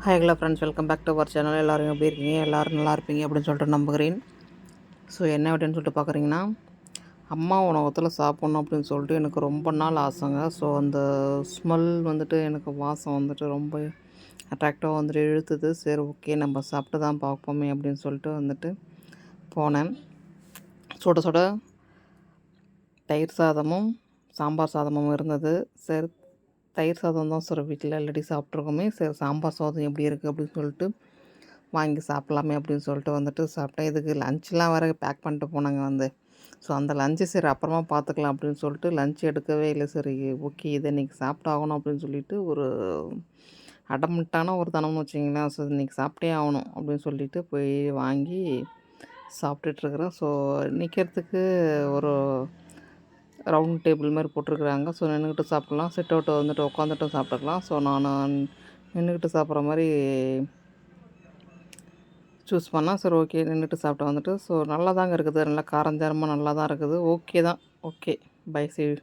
Hi hello friends, welcome back to our channel. எல்லோரும் எப்படி இருக்கீங்க? எல்லோரும் நல்லா இருப்பீங்க அப்படின்னு சொல்லிட்டு நம்புகிறேன். ஸோ என்ன அப்படின்னு சொல்லிட்டு பார்க்குறீங்கன்னா, அம்மா உணவகத்தில் சாப்பிட்ணும் அப்படின்னு சொல்லிட்டு எனக்கு ரொம்ப நாள் ஆசைங்க. ஸோ அந்த ஸ்மெல் வந்துட்டு எனக்கு வாசம் வந்துட்டு ரொம்ப அட்ராக்டிவாக வந்துட்டு இழுத்துது. சரி, ஓகே, நம்ம சாப்பிட்டு தான் பார்ப்போமே அப்படின்னு சொல்லிட்டு வந்துட்டு போனேன். சுட சுட தயிர் சாதமும் சாம்பார் சாதமும் இருந்தது. சரி, தயிர் சாதம் தான் சார் வீட்டில் ஆல்ரெடி சாப்பிட்ருக்கோமே, சரி சாம்பார் சாதம் எப்படி இருக்குது அப்படின்னு சொல்லிட்டு வாங்கி சாப்பிட்லாமே அப்படின்னு சொல்லிட்டு வந்துட்டு சாப்பிட்டேன். இதுக்கு லஞ்ச்லாம் வேறு பேக் பண்ணிட்டு போனாங்க வந்து. ஸோ அந்த லஞ்சு சரி அப்புறமா பார்த்துக்கலாம் அப்படின்னு சொல்லிட்டு லஞ்ச் எடுக்கவே இல்லை. சரி, ஓகே, இதை இன்றைக்கி சாப்பிட்டாகணும் அப்படின்னு சொல்லிட்டு ஒரு அடமட்டான ஒரு தனம்னு வச்சிங்களேன். ஸோ இன்றைக்கி சாப்பிட்டே ஆகணும் அப்படின்னு சொல்லிட்டு போய் வாங்கி சாப்பிட்டுட்ருக்குறேன். ஸோ நிற்கிறதுக்கு ஒரு ரவுண்ட் டேபிள் மாதிரி போட்டிருக்குறாங்க. ஸோ நின்றுக்கிட்டு சாப்பிட்லாம், சிட் அவுட் வந்துட்டு உட்காந்துட்டும் சாப்பிட்டுக்கலாம். ஸோ நான் நின்றுக்கிட்டு சாப்பிட்ற மாதிரி சூஸ் பண்ணால் சரி, ஓகே, நின்றுட்டு சாப்பிட்டு வந்துட்டு ஸோ நல்லா தாங்க இருக்குது. நல்லா காரஞ்சாரமாக நல்லா தான் இருக்குது. ஓகே தான். Okay, bye, see you.